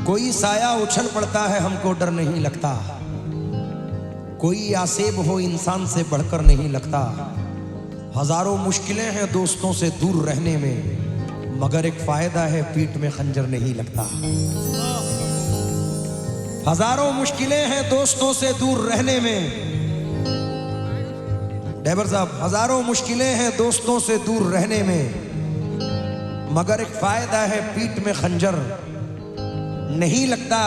कोई साया उछल पड़ता है हमको डर नहीं लगता, कोई आसेब हो इंसान से बढ़कर नहीं लगता। हजारों मुश्किलें हैं दोस्तों से दूर रहने में, मगर एक फायदा है पीठ में खंजर नहीं लगता। हजारों मुश्किलें हैं दोस्तों से दूर रहने में, ड्राइवर साहब, हजारों मुश्किलें हैं दोस्तों से दूर रहने में, मगर एक फायदा है पीठ में खंजर नहीं लगता।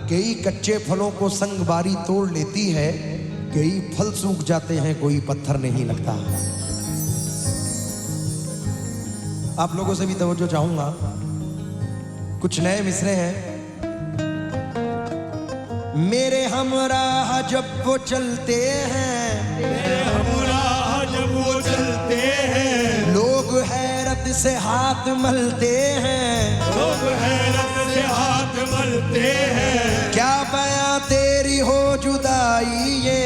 कई कच्चे फलों को संग बारी तोड़ लेती है, कई फल सूख जाते हैं कोई पत्थर नहीं लगता। आप लोगों से भी तवज्जो चाहूंगा, कुछ नए मिसरे हैं। मेरे हमराह जब वो चलते हैं, मेरे हमराह जब वो चलते हैं, लोग हैरत से हाथ मलते हैं, लोग हैरत से हाथ मलते हैं। क्या बयां तेरी हो जुदाई ये,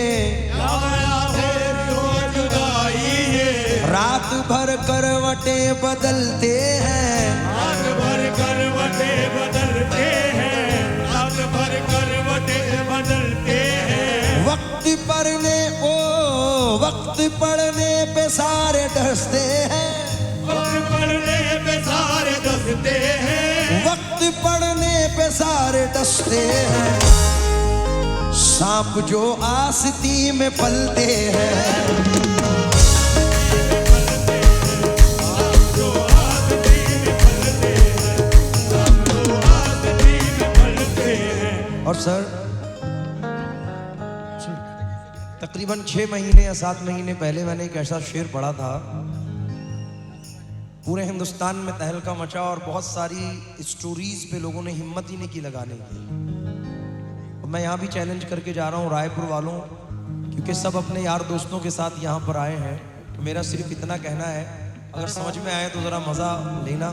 क्या बयां तेरी हो जुदाई ये, रात भर करवटें बदलते हैं, रात भर करवटें बदलते हैं, रात भर करवटें बदलते हैं। वक्त पड़ने पे सारे डसते हैं, वक्त पड़ने पे सारे डसते हैं, वक्त पड़ने पे सारे डसते हैं। सांप जो आस्ती में पलते हैं, और सर तकरीबन 6 महीने या 7 महीने पहले मैंने एक ऐसा शेर पढ़ा था, पूरे हिंदुस्तान में तहलका मचा और बहुत सारी स्टोरीज पे लोगों ने हिम्मत ही नहीं की लगाने की। मैं यहाँ भी चैलेंज करके जा रहा हूँ रायपुर वालों, क्योंकि सब अपने यार दोस्तों के साथ यहाँ पर आए हैं, तो मेरा सिर्फ इतना कहना है, अगर समझ में आए तो ज़रा मज़ा लेना,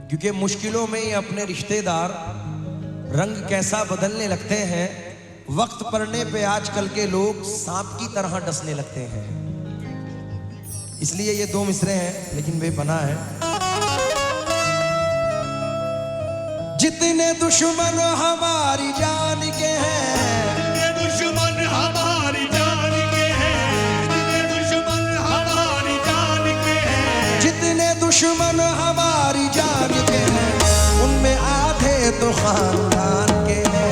क्योंकि मुश्किलों में ही अपने रिश्तेदार रंग कैसा बदलने लगते हैं। वक्त पड़ने पे आजकल के लोग सांप की तरह डसने लगते हैं। इसलिए ये 2 मिसरे हैं लेकिन बेपनाह है। जितने दुश्मन हमारी जान के हैं, जितने दुश्मन हमारी जान के हैं, जितने दुश्मन हमारी जान के हैं, जितने दुश्मन हमारी जान के हैं, उनमें आधे तो खानदान के हैं।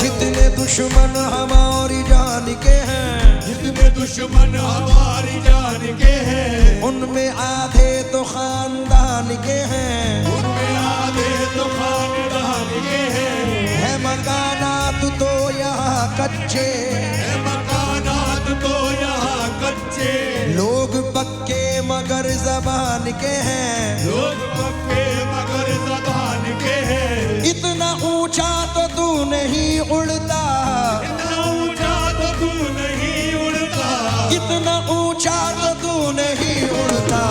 जितने दुश्मन हमारी जान के हैं, जितने दुश्मन हमारी जान के हैं, उनमें आधे तो खानदान के हैं। उनमें आधे तो खानदान के हैं। है मकानात तो यहाँ कच्चे, है मकानात तो यहाँ कच्चे, लोग पक्के मगर जबान के हैं। लोग पक्के मगर ज़बान के हैं। इतना ऊंचा तो तू नहीं उड़ता, इतना ऊंचा तो तू नहीं उड़ता, इतना ऊंचा तो तू नहीं उड़ता,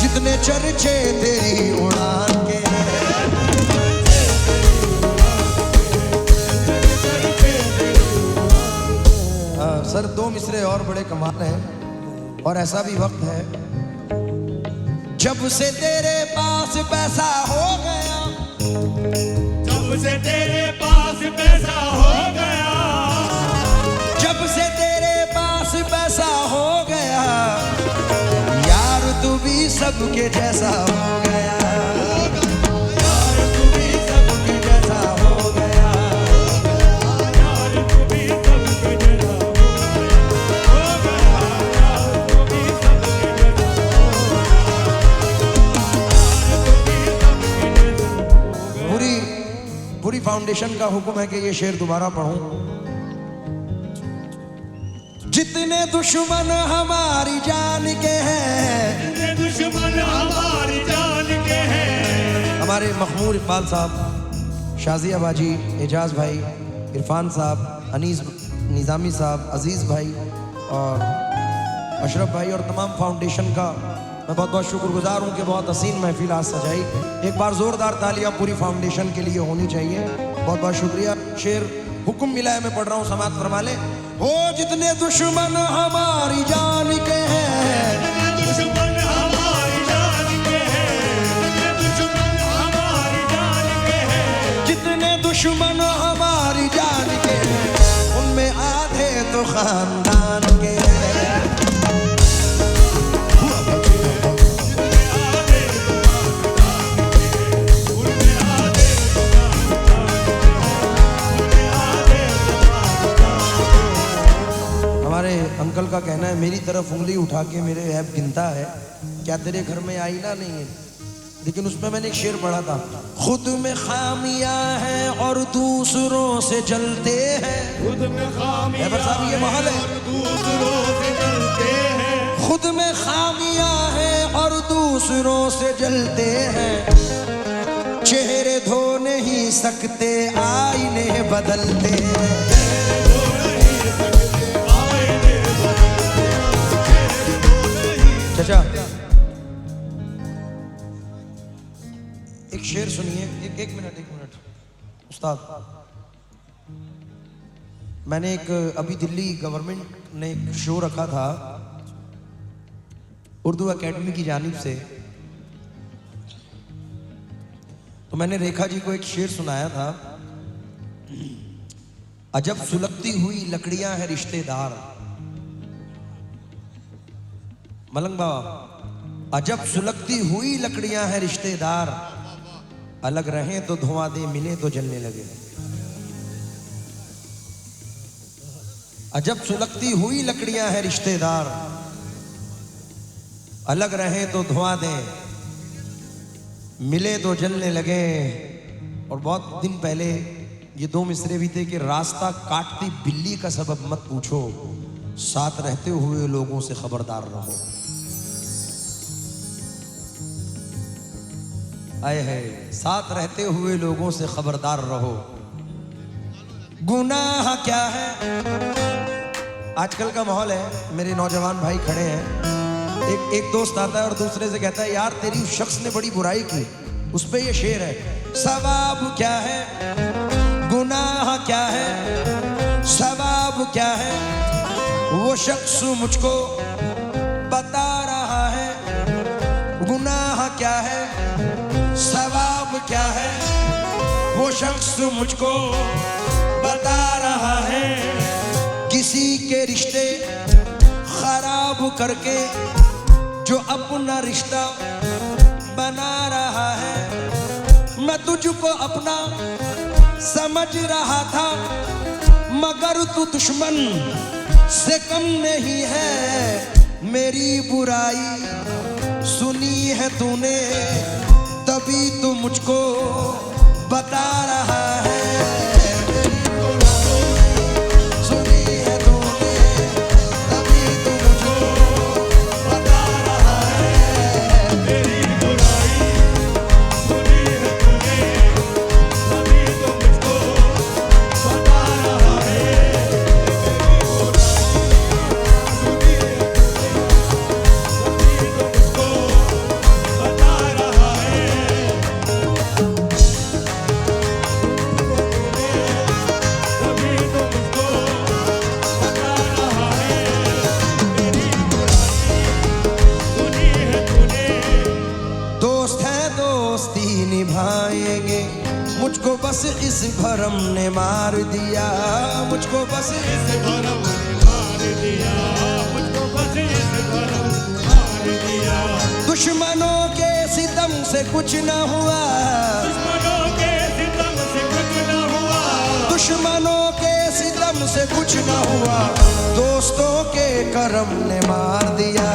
जितने चर्चे तेरी उड़ान के हैं। सर 2 मिसरे और बड़े कमाल हैं, और ऐसा भी वक्त है, जब से तेरे पास पैसा हो गया, जब से तेरे पास पैसा हो गया, जब से तेरे पास पैसा हो गया, यार तू भी सबके जैसा हो गया, यार तू भी सबके जैसा हो गया। यार तू भी सबके जैसा हो गया, यार तू भी सबके जैसा हो गया। पूरी फाउंडेशन का हुक्म है कि ये शेर दोबारा पढ़ूं। जितने दुश्मन हमारी जान के हैं, जितने दुश्मन हमारी जान के हैं, हमारे मखमूर इकबाल साहब, शाजिया बाजी, एजाज भाई, इरफान साहब, अनीस निज़ामी साहब, अजीज़ भाई और अशरफ भाई और तमाम फाउंडेशन का मैं बहुत बहुत शुक्रगुजार हूँ कि बहुत हसीन महफिल आज सजाई। एक बार ज़ोरदार तालियां पूरी फाउंडेशन के लिए होनी चाहिए। बहुत बहुत शुक्रिया। शेर हुक्म मिला है, मैं पढ़ रहा हूँ, समात फरमा ले। हो जितने दुश्मन हमारी जान के हैं, दुश्मन हमारी जान के हैं, दुश्मन हमारी जान के हैं, जितने दुश्मन हमारी जान के हैं, उनमें आधे तो खानदान के हैं। हमारे अंकल का कहना है, मेरी तरफ उंगली उठा के मेरे ऐब गिनता है, क्या तेरे घर में आईना नहीं है? लेकिन उसमें मैंने एक शेर पढ़ा था, खुद में खामियां हैं और दूसरों से जलते हैं। खुद में खामियां एबर साहब ये महल है। और दूसरों से जलते हैं, खुद में खामियां हैं और दूसरों से जलते हैं, चेहरे धो नहीं सकते आईने बदलते हैं। चाचा एक शेर सुनिए, एक मिनट उस्ताद। मैंने एक अभी दिल्ली गवर्नमेंट ने एक शो रखा था उर्दू एकेडमी की जानिब से, तो मैंने रेखा जी को एक शेर सुनाया था, अजब सुलगती हुई लकड़ियां हैं रिश्तेदार। मलंग बाबा, अजब सुलगती हुई लकड़ियां हैं रिश्तेदार, अलग रहें तो धुआं दे, मिले तो जलने लगे। अजब सुलगती हुई लकड़ियां हैं रिश्तेदार, अलग रहें तो धुआं दे, मिले तो जलने लगे। और बहुत दिन पहले ये दो मिसरे भी थे कि रास्ता काटती बिल्ली का सबब मत पूछो, साथ रहते हुए लोगों से खबरदार रहो। आए है, साथ रहते हुए लोगों से खबरदार रहो। गुनाह क्या है? आजकल का माहौल है, मेरे नौजवान भाई खड़े हैं, एक दोस्त आता है और दूसरे से कहता है, यार तेरी उस शख्स ने बड़ी बुराई की। उस पे ये शेर है, सवाब क्या है, गुनाह क्या है, सवाब क्या है, वो शख्स मुझको बता रहा है। गुनाह क्या है, सवाब क्या है, वो शख्स मुझको बता रहा है। किसी के रिश्ते खराब करके जो अपना रिश्ता बना रहा है। मैं तुझको अपना समझ रहा था, मगर तू दुश्मन से कम नहीं है। मेरी बुराई सुनी है तूने, तभी तू मुझको बता रहा है। सुनी है तूने, तभी तू मुझको बता रहा है। मेरी बुराई सुनी है तूने, तभी तो मुझको बता रहा है। मेरी बुराई सुनी है तूने, तभी तो मुझको बता रहा है। निभाएंगे, मुझको बस इस भरम ने मार दिया, मुझको बस इस भरम ने मार दिया, मुझको बस इस भरम ने मार दिया। दुश्मनों के सितम से कुछ न हुआ, दुश्मनों के सितम से कुछ न हुआ, दुश्मनों के सितम से कुछ न हुआ, दोस्तों के करम ने मार दिया।